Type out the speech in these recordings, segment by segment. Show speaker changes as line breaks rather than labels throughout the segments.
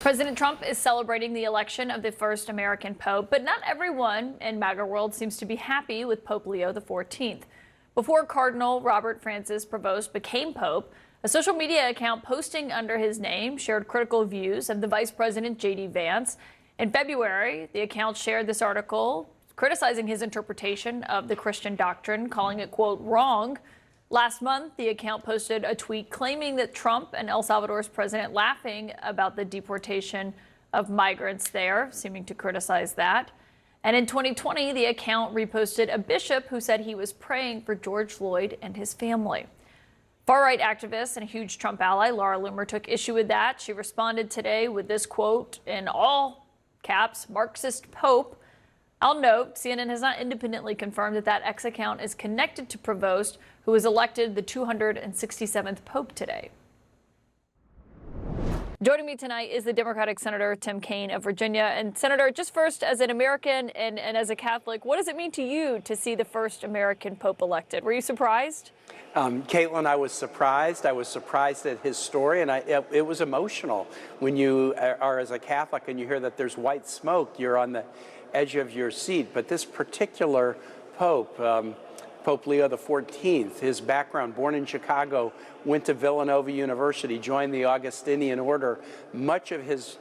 President Trump is celebrating the election of the first American pope, but not everyone in MAGA world seems to be happy with Pope Leo XIV. Before Cardinal Robert Francis Prevost became pope, a social media account posting under his name shared critical views of the Vice President J.D. Vance. In February, the account shared this article criticizing his interpretation of the Christian doctrine, calling it, quote, wrong. Last month, the account posted a tweet claiming that Trump and El Salvador's president laughing about the deportation of migrants there, seeming to criticize that. And in 2020, the account reposted a bishop who said he was praying for George Floyd and his family. Far-right activist and a huge Trump ally, Laura Loomer, took issue with that. She responded today with this quote in all caps, Marxist Pope. I'll note, CNN has not independently confirmed that X account is connected to Prevost, who was elected the 267th Pope today. Joining me tonight is the Democratic Senator Tim Kaine of Virginia. And Senator, just first, as an American and as a Catholic, what does it mean to you to see the first American Pope elected? Were you surprised?
Caitlin, I was surprised. I was surprised at his story, and it was emotional. When you are as a Catholic and you hear that there's white smoke, you're on the edge of your seat. But this particular Pope, Pope Leo XIV, his background, born in Chicago, went to Villanova University, joined the Augustinian order. Much of his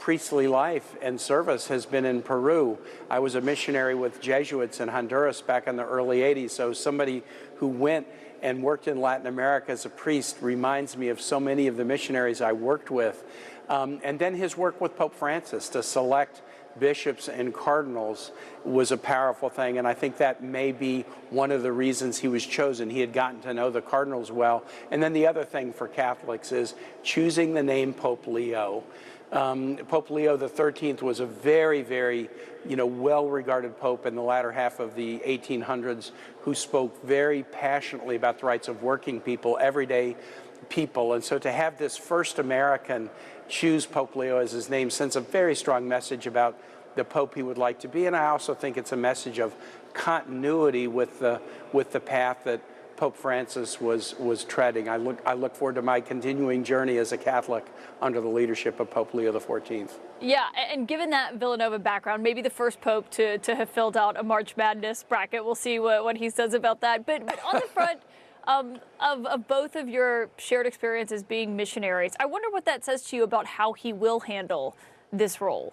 priestly life and service has been in Peru. I was a missionary with Jesuits in Honduras back in the early 80s, so somebody who went and worked in Latin America as a priest reminds me of so many of the missionaries I worked with. And then his work with Pope Francis to select bishops and cardinals was a powerful thing, and I think that may be one of the reasons he was chosen. He had gotten to know the cardinals well. And then the other thing for Catholics is choosing the name Pope Leo. Pope Leo XIII was a very, very, well-regarded pope in the latter half of the 1800s who spoke very passionately about the rights of working people, everyday people. And so to have this first American choose Pope Leo as his name sends a very strong message about the Pope he would like to be. And I also think it's a message of continuity with the path that Pope Francis was treading. I look forward to my continuing journey as a Catholic under the leadership of Pope Leo XIV. Yeah, and given that Villanova background, maybe the first Pope to have filled out a March Madness bracket. We'll see what he says about that. But on the front of both of your shared experiences being missionaries, I wonder what that says to you about how he will handle this role.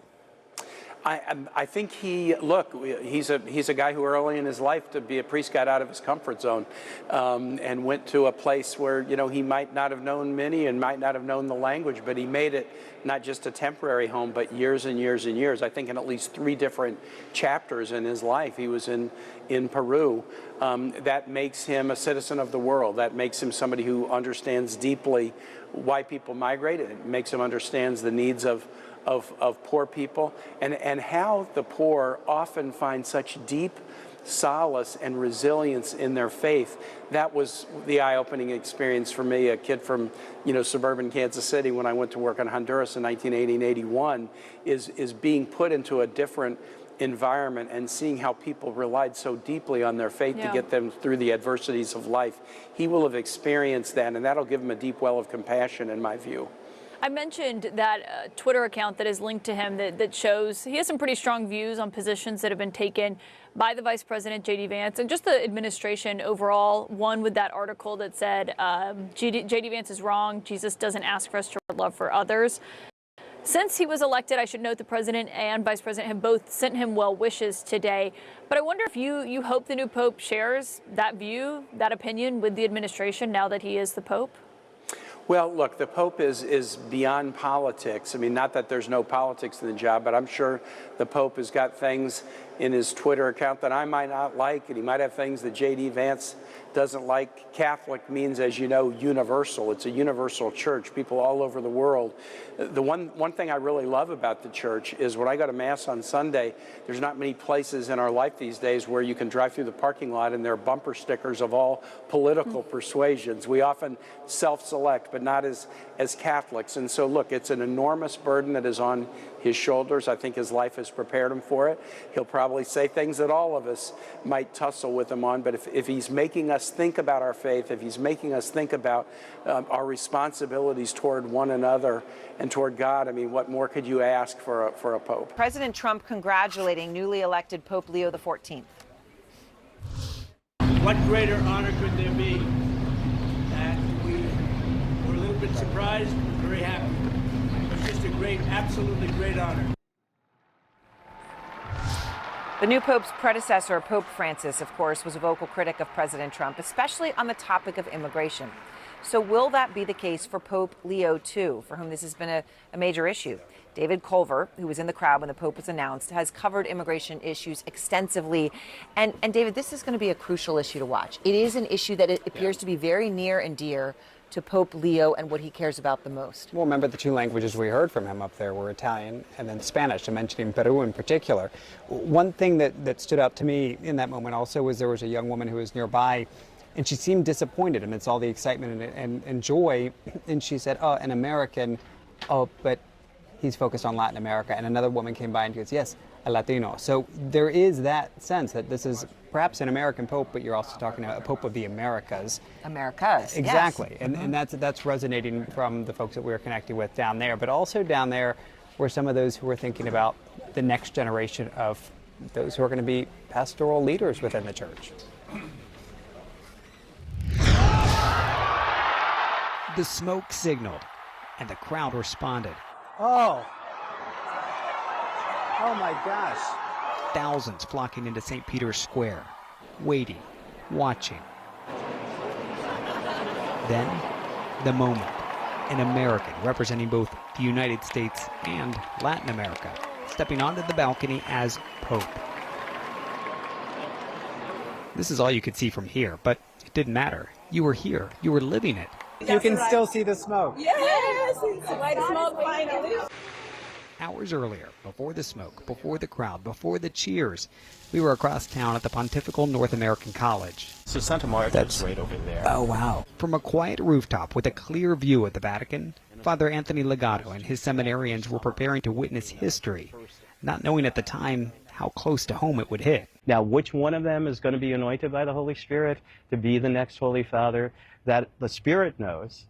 I think he's a guy who early in his life to be a priest got out of his comfort zone and went to a place where, he might not have known many and might not have known the language, but he made it not just a temporary home, but years and years and years. I think in at least 3 different chapters in his life, he was in Peru. That makes him a citizen of the world. That makes him somebody who understands deeply why people migrate. It makes him understands the needs of poor people and how the poor often find such deep solace and resilience in their faith. That was the eye-opening experience for me, a kid from suburban Kansas City when I went to work in Honduras in 1980 and 81, is being put into a different environment and seeing how people relied so deeply on their faith to get them through the adversities of life. He will have experienced that, and that'll give him a deep well of compassion in my view. I mentioned that Twitter account that is linked to him that shows he has some pretty strong views on positions that have been taken by the Vice President J.D. Vance and just the administration overall. One with that article that said J.D. Vance is wrong. Jesus doesn't ask for us to love for others. Since he was elected, I should note the president and vice president have both sent him well wishes today. But I wonder if you hope the new pope shares that view, that opinion with the administration now that he is the pope? Well, look, the Pope is beyond politics. I mean, not that there's no politics in the job, but I'm sure the Pope has got things in his Twitter account that I might not like, and he might have things that J.D. Vance doesn't like. Catholic means, as you know, universal. It's a universal church, people all over the world. The one thing I really love about the church is when I go to Mass on Sunday, there's not many places in our life these days where you can drive through the parking lot and there are bumper stickers of all political persuasions. We often self-select, but not as Catholics. And so, look, it's an enormous burden that is on his shoulders. I think his life has prepared him for it. He'll probably probably say things that all of us might tussle with him on. But if he's making us think about our faith, if he's making us think about our responsibilities toward one another and toward God, I mean, what more could you ask for a pope?
President Trump congratulating newly elected Pope Leo XIV.
What greater honor could there be? And we were a little bit surprised, very happy. It was just a great, absolutely great honor.
The new pope's predecessor, Pope Francis, of course, was a vocal critic of President Trump, especially on the topic of immigration. So will that be the case for Pope Leo II, for whom this has been a major issue? David Culver, who was in the crowd when the Pope was announced, has covered immigration issues extensively. And David, this is going to be a crucial issue to watch. It is an issue that it appears to be very near and dear to Pope Leo and what he cares about the most.
Well, remember the two languages we heard from him up there were Italian and then Spanish, I'm mentioning Peru in particular. One thing that stood out to me in that moment also was there was a young woman who was nearby, and she seemed disappointed amidst all the excitement and joy, and she said, oh, an American, oh, but he's focused on Latin America. And another woman came by and goes, yes, a Latino. So there is that sense that this is perhaps an American pope, but you're also talking about a pope of the Americas.
Americas,
exactly.
Yes.
And that's resonating from the folks that we were connecting with down there. But also down there were some of those who were thinking about the next generation of those who are going to be pastoral leaders within the church.
The smoke signaled, and the crowd responded.
Oh my gosh.
Thousands flocking into St. Peter's Square, waiting, watching. Then, the moment. An American representing both the United States and Latin America, stepping onto the balcony as Pope. This is all you could see from here, but it didn't matter. You were here. You were living it.
You can still see the smoke.
Yes, it's white smoke finally.
Hours earlier, before the smoke, before the crowd, before the cheers, we were across town at the Pontifical North American College.
So Santa Marta is right over there.
Oh, wow. From a quiet rooftop with a clear view of the Vatican, Father Anthony Legato and his seminarians were preparing to witness history, not knowing at the time how close to home it would hit.
Now, which one of them is going to be anointed by the Holy Spirit to be the next Holy Father? That the Spirit knows.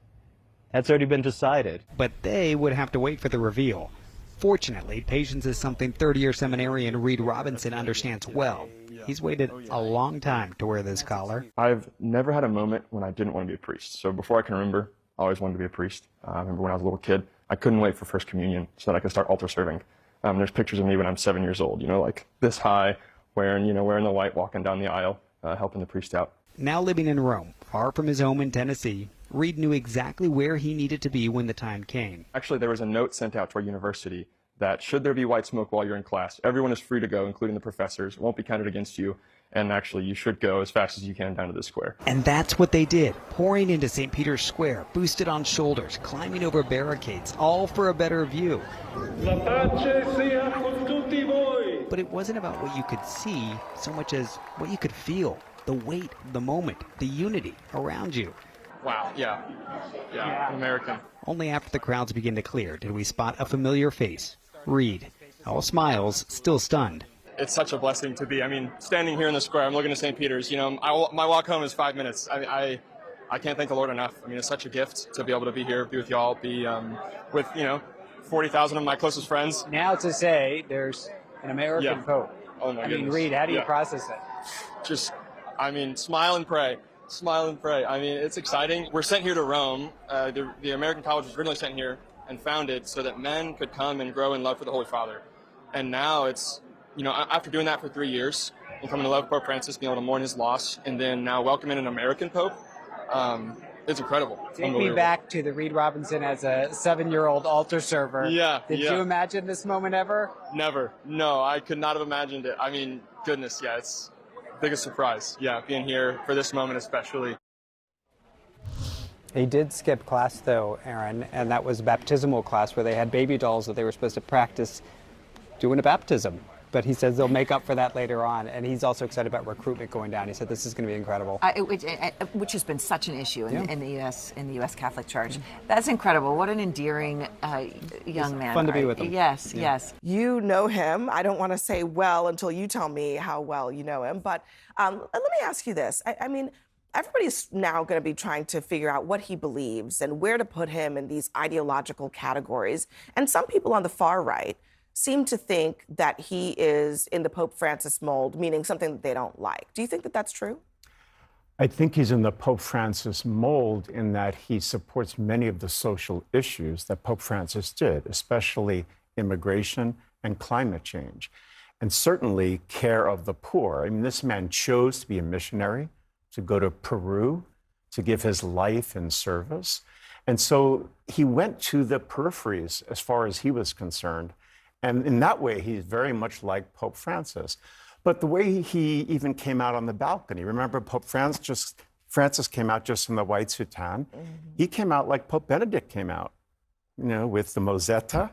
That's already been decided.
But they would have to wait for the reveal. Fortunately, patience is something 30-year seminarian Reed Robinson understands well. He's waited a long time to wear this collar.
I've never had a moment when I didn't want to be a priest. So before I can remember, I always wanted to be a priest. I remember when I was a little kid, I couldn't wait for First Communion so that I could start altar serving. There's pictures of me when I'm 7 years old, like this high, wearing the white, walking down the aisle, helping the priest out.
Now living in Rome, far from his home in Tennessee, Reed knew exactly where he needed to be when the time came.
Actually, there was a note sent out to our university that should there be white smoke while you're in class, everyone is free to go, including the professors. It won't be counted against you. And actually, you should go as fast as you can down to the square.
And that's what they did, pouring into St. Peter's Square, boosted on shoulders, climbing over barricades, all for a better view. But it wasn't about what you could see so much as what you could feel, the weight of the moment, the unity around you.
Wow, yeah, American.
Only after the crowds began to clear did we spot a familiar face, Reed, all smiles, still stunned.
It's such a blessing to be. Standing here in the square, I'm looking at St. Peter's. My walk home is 5 minutes. I can't thank the Lord enough. It's such a gift to be able to be here, be with y'all, be with 40,000 of my closest friends.
Now to say there's an American Pope.
Oh my goodness.
Reed, how do you process it?
Just, smile and pray. Smile and pray. It's exciting. We're sent here to Rome. The American College was originally sent here and founded so that men could come and grow in love for the Holy Father. And now it's, after doing that for 3 years and coming to love Pope Francis, being able to mourn his loss, and then now welcoming an American Pope, it's incredible.
Take me back to the Reed Robinson as a 7-year-old altar server.
Yeah.
Did you imagine this moment ever?
Never. No, I could not have imagined it. Goodness, yeah, it's the biggest surprise. Yeah, being here for this moment especially.
He did skip class though, Aaron, and that was a baptismal class where they had baby dolls that they were supposed to practice doing a baptism. but he says they'll make up for that later on. And he's also excited about recruitment going down. He said this is going to be incredible.
Which has been such an issue in the U.S. Catholic Church. That's incredible. What an endearing young man.
Fun to be with him.
Yes, yes.
You know him. I don't want to say well until you tell me how well you know him. But let me ask you this. I mean, everybody's now going to be trying to figure out what he believes and where to put him in these ideological categories. And some people on the far right seem to think that he is in the Pope Francis mold, meaning something that they don't like. Do you think that that's true?
I think he's in the Pope Francis mold in that he supports many of the social issues that Pope Francis did, especially immigration and climate change, and certainly care of the poor. I mean, this man chose to be a missionary, to go to Peru, to give his life in service. And so he went to the peripheries as far as he was concerned. And in that way, he's very much like Pope Francis. But the way he even came out on the balcony, remember Pope Francis came out just in the white soutane. He came out like Pope Benedict came out, with the mozzetta,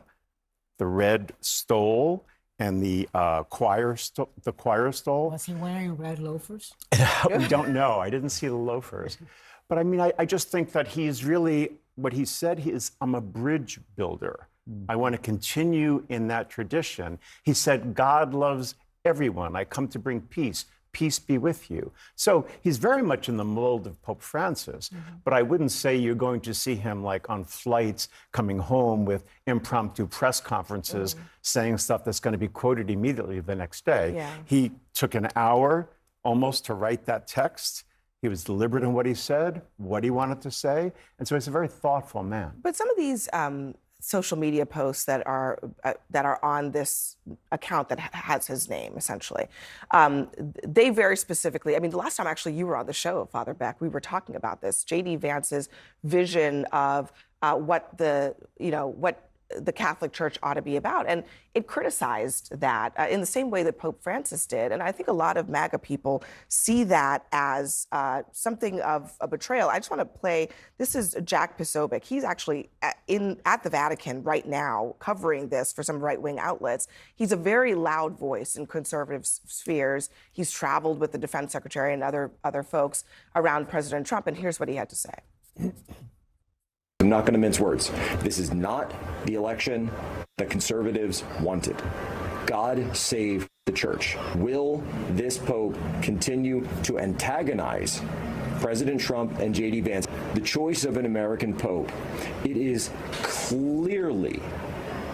the red stole, and the choir stole.
Was he wearing red loafers?
We don't know. I didn't see the loafers. But I mean, I just think that he's really, what he said is, I'm a bridge builder. I want to continue in that tradition. He said, God loves everyone. I come to bring peace. Peace be with you. So he's very much in the mold of Pope Francis, but I wouldn't say you're going to see him like on flights coming home with impromptu press conferences saying stuff that's going to be quoted immediately the next day.
Yeah.
He took an hour almost to write that text. He was deliberate in what he said, what he wanted to say, and so he's a very thoughtful man.
But some of these social media posts that are on this account that has his name, essentially, they very specifically, I mean, the last time actually you were on the show, Father Beck, we were talking about this, J.D. Vance's vision of what the Catholic Church ought to be about. And it criticized that in the same way that Pope Francis did. And I think a lot of MAGA people see that as something of a betrayal. I just want to play, this is Jack Posobiec. He's actually at the Vatican right now covering this for some right-wing outlets. He's a very loud voice in conservative spheres. He's traveled with the defense secretary and other folks around President Trump. And here's what he had to say.
I'm not going to mince words. This is not the election that conservatives wanted. God save the church. Will this Pope continue to antagonize President Trump and J.D. Vance? The choice of an American Pope, it is clearly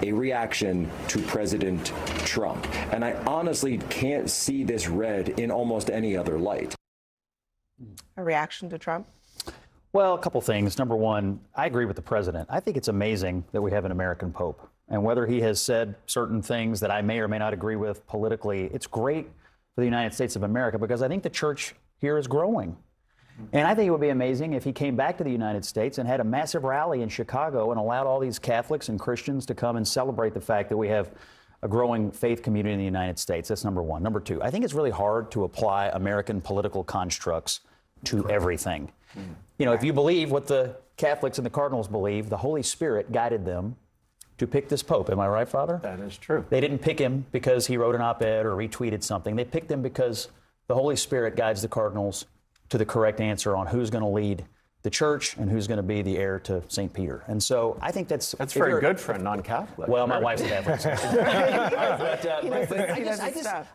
a reaction to President Trump. And I honestly can't see this read in almost any other light.
A reaction to Trump?
Well, a couple things. Number one, I agree with the president. I think it's amazing that we have an American Pope. And whether he has said certain things that I may or may not agree with politically, it's great for the United States of America because I think the church here is growing. And I think it would be amazing if he came back to the United States and had a massive rally in Chicago and allowed all these Catholics and Christians to come and celebrate the fact that we have a growing faith community in the United States. That's number one. Number two, I think it's really hard to apply American political constructs to everything. If you believe what the Catholics and the Cardinals believe, the Holy Spirit guided them to pick this Pope. Am I right, Father?
That is true.
They didn't pick him because he wrote an op-ed or retweeted something. They picked him because the Holy Spirit guides the Cardinals to the correct answer on who's going to lead the church and who's going to be the heir to St. Peter. And so I think that's
very good for a non-Catholic.
Well, my wife's a Catholic.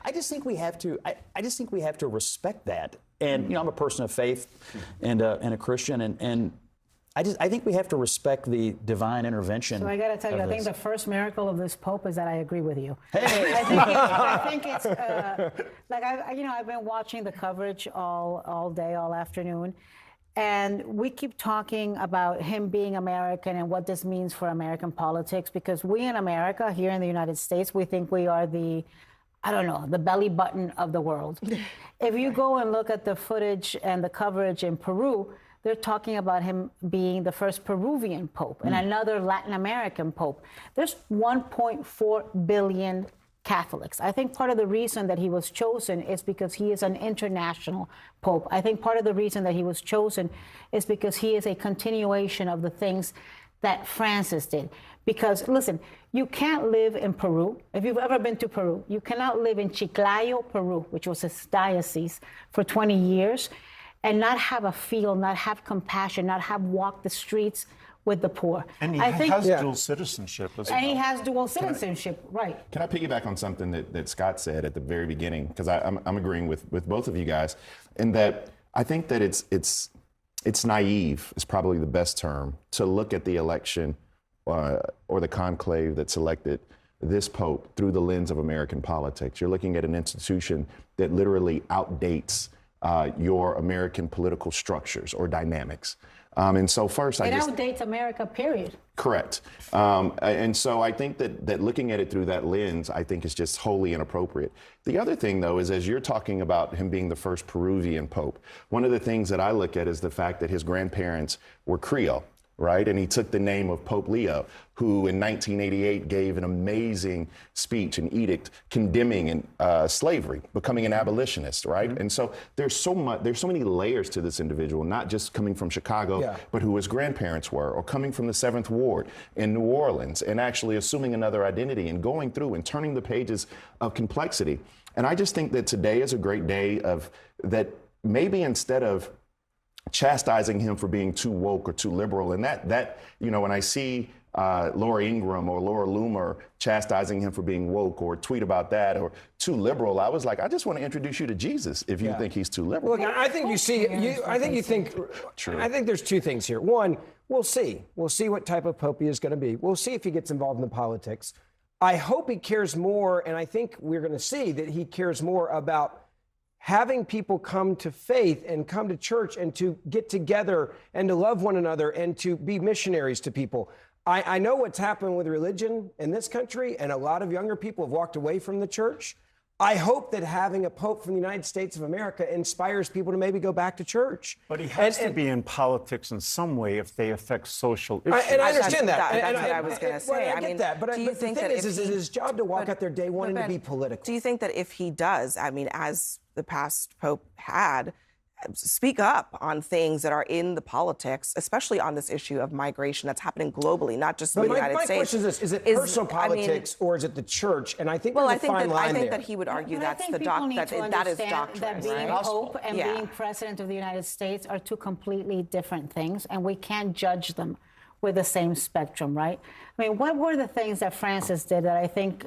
I just think we have to. I just think we have to respect that. And I'm a person of faith and a Christian, and I think we have to respect the divine intervention.
So I got to tell you, I think the first miracle of this Pope is that I agree with you.
Hey.
I think it's like I've been watching the coverage all day, all afternoon. And we keep talking about him being American and what this means for American politics, because we in America, here in the United States, we think we are the belly button of the world. If you go and look at the footage and the coverage in Peru, they're talking about him being the first Peruvian Pope and another Latin American Pope. There's 1.4 billion Catholics. I think part of the reason that he was chosen is because he is an international Pope. I think part of the reason that he was chosen is because he is a continuation of the things that Francis did. Because, listen, You can't live in Peru. If you've ever been to Peru, you cannot live in Chiclayo, Peru, which was his diocese, for 20 years and not have a feel, not have compassion, not have walked the streets with the poor.
And he has dual citizenship as well.
And he has dual citizenship, right.
Can I piggyback on something that Scott said at the very beginning? Because I'm agreeing with both of you guys, in that I think that it's naive is probably the best term to look at the election or the conclave that selected this Pope through the lens of American politics. You're looking at an institution that literally outdates your American political structures or dynamics. And so first,
it outdates America, period.
Correct. And so I think that looking at it through that lens, I think is just wholly inappropriate. The other thing, though, is as you're talking about him being the first Peruvian Pope, one of the things that I look at is the fact that his grandparents were Creole. Right? And he took the name of Pope Leo, who in 1988 gave an amazing speech, an edict condemning slavery, becoming an abolitionist, right? And so there's so many layers to this individual, not just coming from Chicago, but who his grandparents were, or coming from the 7th Ward in New Orleans, and actually assuming another identity and going through and turning the pages of complexity. And I just think that today is a great day of that. Maybe instead of chastising him for being too woke or too liberal, and that when I see Laura Ingraham or Laura Loomer chastising him for being woke or tweet about that or too liberal, I was like, I just want to introduce you to Jesus if you think he's too liberal.
Look, I think I think there's two things here. One, we'll see what type of Pope he is going to be. We'll see if he gets involved in the politics. I hope he cares more, and I think we're going to see that he cares more about having people come to faith and come to church and to get together and to love one another and to be missionaries to people. I know what's happened with religion in this country, and a lot of younger people have walked away from the church. I hope that having a Pope from the United States of America inspires people to maybe go back to church.
But he has to be in politics in some way if they affect social issues.
And I understand that.
That's what I was going to say.
I get that. But the thing is, it's his job to walk out there day one and to be political.
Do you think that if he does, as the past Pope had, speak up on things that are in the politics, especially on this issue of migration that's happening globally, not just in the United States.
My question is this: is it personal politics or is it the church? And I think there's a fine line there.
I think that he would argue that is doctrine.
That being Pope and being President of the United States are two completely different things, and we can't judge them with the same spectrum, right? I mean, what were the things that Francis did that I think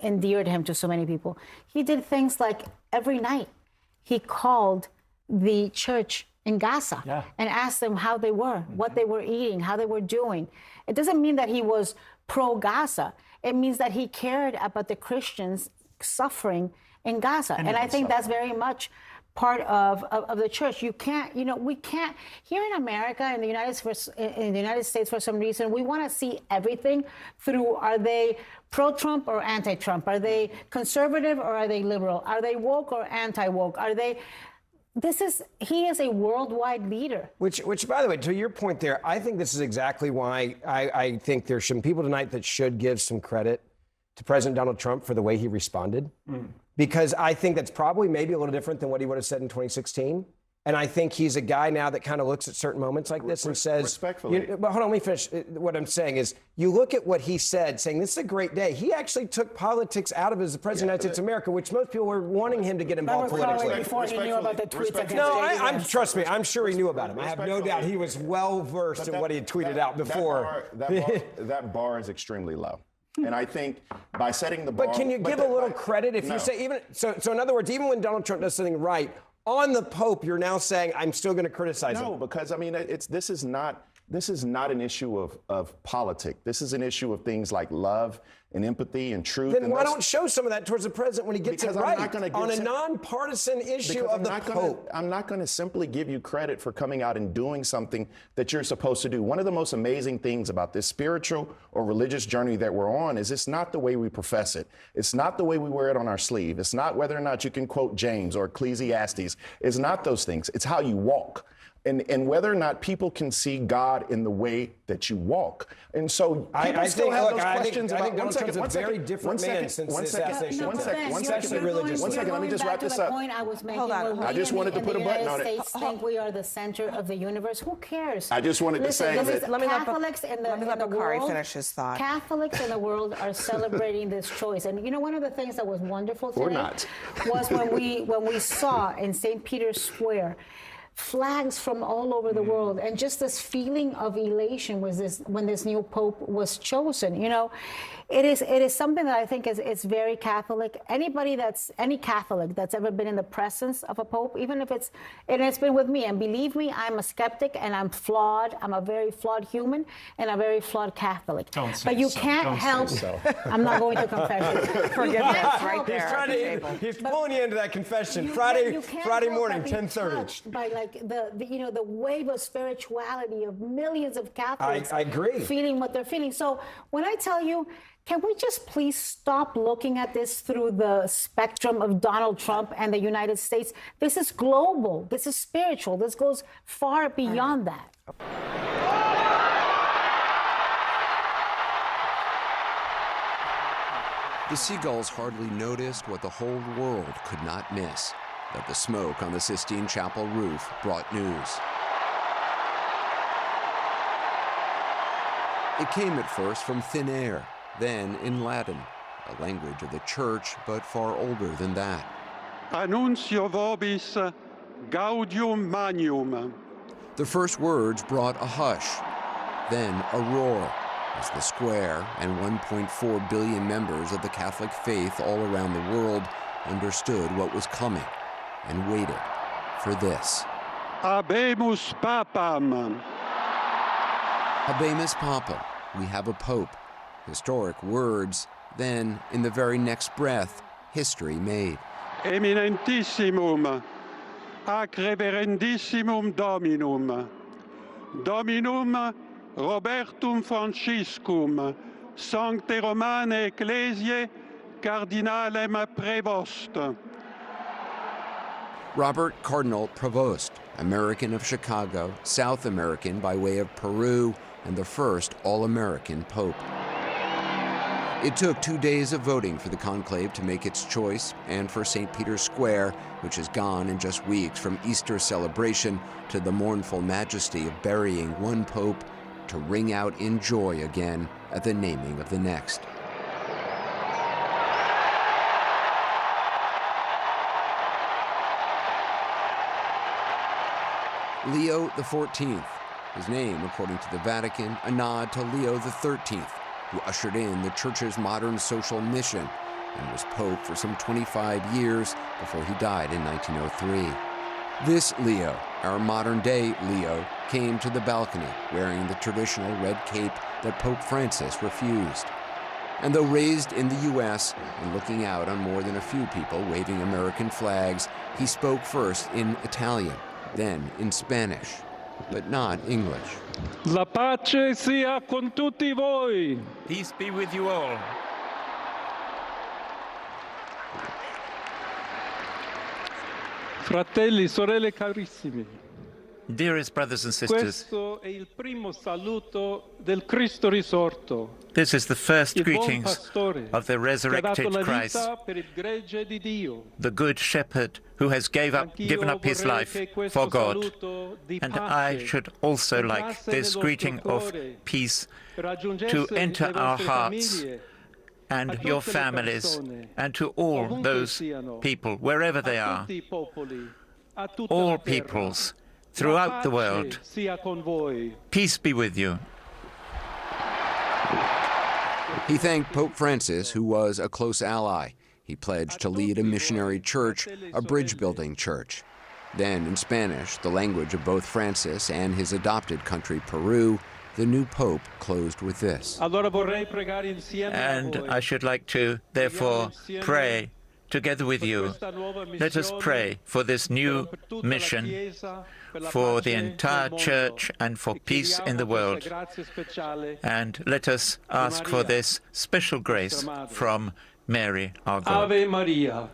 endeared him to so many people? He did things like every night he called the church in Gaza and asked them how they were, what they were eating, how they were doing. It doesn't mean that he was pro-Gaza. It means that he cared about the Christians suffering in Gaza. And I think that's very much part of the church. We can't, here in America, in the United States, for some reason, we want to see everything through, are they pro-Trump or anti-Trump? Are they conservative or are they liberal? Are they woke or anti-woke? He is a worldwide leader.
Which, by the way, to your point there, I think this is exactly why I think there's some people tonight that should give some credit to President Donald Trump for the way he responded. Because I think that's probably maybe a little different than what he would have said in 2016. And I think he's a guy now that kind of looks at certain moments like this and says,
respectfully.
But hold on, let me finish. What I'm saying is, you look at what he said, saying this is a great day. He actually took politics out of as the president of the United States of America, which most people were wanting him to get involved politically.
Before he knew about the tweets.
No, trust me, I'm sure he knew about him. I have no doubt he was well versed in what he had tweeted out before.
That bar is extremely low. And I think by setting the bar...
But can you give a little credit if you say even... So in other words, even when Donald Trump does something right, on the Pope, you're now saying, I'm still going to criticize him.
No, because, this is not an issue of politics. This is an issue of things like love and empathy and truth.
Then why don't show some of that towards the president when he gets it right on a nonpartisan issue of the Pope?
I'm not going to simply give you credit for coming out and doing something that you're supposed to do. One of the most amazing things about this spiritual or religious journey that we're on is it's not the way we profess it. It's not the way we wear it on our sleeve. It's not whether or not you can quote James or Ecclesiastes. It's not those things. It's how you walk. and whether or not people can see God in the way that you walk. And so I still have those questions about.
I think Donald Trump's a very different man since the assassination.
One second. Let me just wrap this up.
I was making.
Hold on.
I just wanted to put a button on it.
States think we are the center of the universe. Who cares?
I just wanted to say that.
Let me
Catholics in the
Bakari
world
finish his thought.
Catholics in the world are celebrating this choice, and you know, one of the things that was wonderful today was when we saw in St. Peter's Square flags from all over the world, and just this feeling of elation was this when this new pope was chosen. You know, it is something that I think is very Catholic. Any Catholic that's ever been in the presence of a pope, even if it's been with me, and believe me, I'm a skeptic and I'm flawed. I'm a very flawed human and a very flawed Catholic. But you can't help. I'm not going to confession.
Forgiveness, right there.
He's pulling you into that confession. Friday morning, 10:30.
By like the wave of spirituality of millions of Catholics.
I agree.
Feeling what they're feeling. So when I tell you, can we just please stop looking at this through the spectrum of Donald Trump and the United States? This is global. This is spiritual. This goes far beyond that.
The seagulls hardly noticed what the whole world could not miss, that the smoke on the Sistine Chapel roof brought news. It came at first from thin air, then in Latin, a language of the church, but far older than that.
Annuncio vobis gaudium magnum.
The first words brought a hush, then a roar, as the square and 1.4 billion members of the Catholic faith all around the world understood what was coming and waited for this.
Habemus papam.
Habemus Papa, we have a pope. Historic words, then, in the very next breath, history made.
Eminentissimum, ac reverendissimum Dominum, Dominum Robertum Franciscum, Sancte Romane Ecclesiae, Cardinalem Prevost.
Robert Cardinal Prevost, American of Chicago, South American by way of Peru, and the first all-American pope. It took 2 days of voting for the conclave to make its choice, and for St. Peter's Square, which has gone in just weeks from Easter celebration to the mournful majesty of burying one pope, to ring out in joy again at the naming of the next. Leo XIV, his name, according to the Vatican, a nod to Leo XIII, who ushered in the Church's modern social mission and was Pope for some 25 years before he died in 1903. This Leo, our modern-day Leo, came to the balcony wearing the traditional red cape that Pope Francis refused. And though raised in the U.S. and looking out on more than a few people waving American flags, he spoke first in Italian, then in Spanish, but not English.
La pace sia con tutti voi.
Peace be with you all.
Fratelli, sorelle carissimi.
Dearest brothers and sisters, this is the first greetings of the resurrected Christ, the Good Shepherd who has given up his life for God. And I should also like this greeting of peace to enter our hearts and your families, and to all those people, wherever they are, all peoples throughout the world. Peace be with you.
He thanked Pope Francis, who was a close ally. He pledged to lead a missionary church, a bridge-building church. Then, in Spanish, the language of both Francis and his adopted country, Peru, the new pope closed with this.
And I should like to, therefore, pray together with you. Let us pray for this new mission, for the entire church and for peace in the world. And let us ask for this special grace from Mary, our God.
Ave Maria.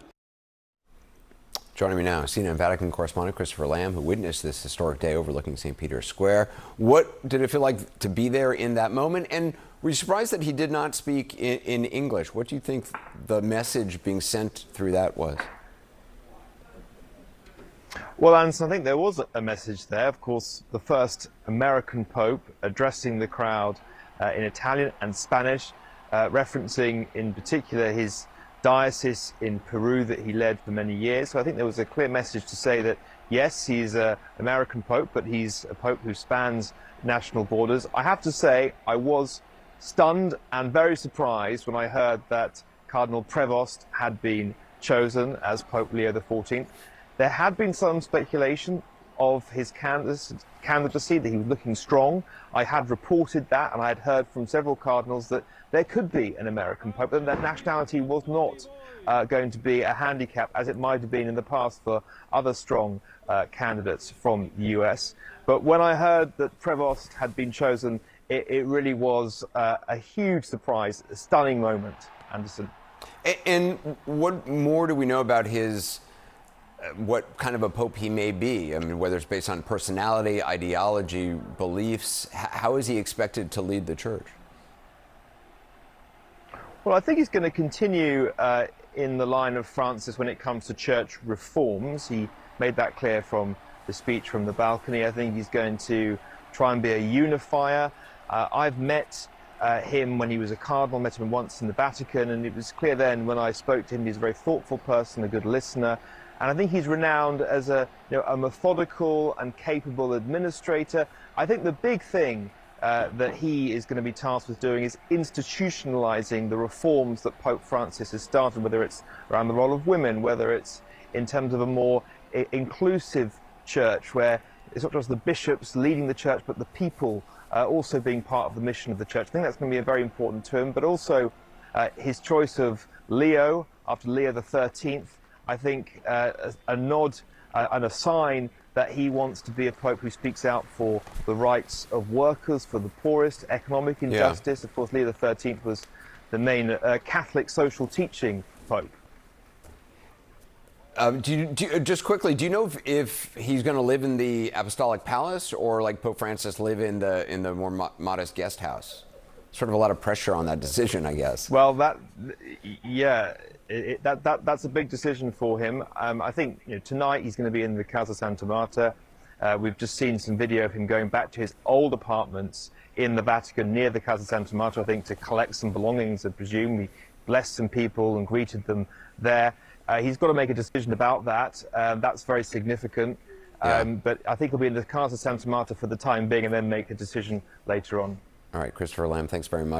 Joining me now, CNN Vatican correspondent Christopher Lamb, who witnessed this historic day overlooking St. Peter's Square. What did it feel like to be there in that moment? And were you surprised that he did not speak in English? What do you think the message being sent through that was?
Well, Anderson, I think there was a message there. Of course, the first American Pope addressing the crowd in Italian and Spanish, referencing in particular his diocese in Peru that he led for many years. So I think there was a clear message to say that, yes, he's an American Pope, but he's a Pope who spans national borders. I have to say, I was stunned and very surprised when I heard that Cardinal Prevost had been chosen as Pope Leo XIV. There had been some speculation of his candidacy, that he was looking strong. I had reported that, and I had heard from several cardinals that there could be an American Pope, and that nationality was not going to be a handicap, as it might have been in the past for other strong candidates from the US. But when I heard that Prevost had been chosen, it really was a huge surprise, a stunning moment, Anderson.
And what more do we know about his what kind of a pope he may be? I mean, whether it's based on personality, ideology, beliefs, how is he expected to lead the church?
Well, I think he's going to continue in the line of Francis when it comes to church reforms. He made that clear from the speech from the balcony. I think he's going to try and be a unifier. I've met him when he was a cardinal, met him once in the Vatican, and it was clear then when I spoke to him, he's a very thoughtful person, a good listener. And I think he's renowned as a methodical and capable administrator. I think the big thing that he is going to be tasked with doing is institutionalizing the reforms that Pope Francis has started, whether it's around the role of women, whether it's in terms of a more inclusive church, where it's not just the bishops leading the church, but the people also being part of the mission of the church. I think that's going to be very important to him, but also his choice of Leo after Leo XIII. I think a nod and a sign that he wants to be a pope who speaks out for the rights of workers, for the poorest, economic injustice. Yeah. Of course, Leo XIII was the main Catholic social teaching pope.
Just quickly, do you know if he's going to live in the Apostolic Palace or, like Pope Francis, live in the more modest guest house? Sort of a lot of pressure on that decision, I guess.
Well, that's a big decision for him. I think tonight he's going to be in the Casa Santa Marta. We've just seen some video of him going back to his old apartments in the Vatican near the Casa Santa Marta, I think, to collect some belongings, I presume. He blessed some people and greeted them there. He's got to make a decision about that. That's very significant. But I think he'll be in the Casa Santa Marta for the time being and then make a decision later on.
All right, Christopher Lamb, thanks very much.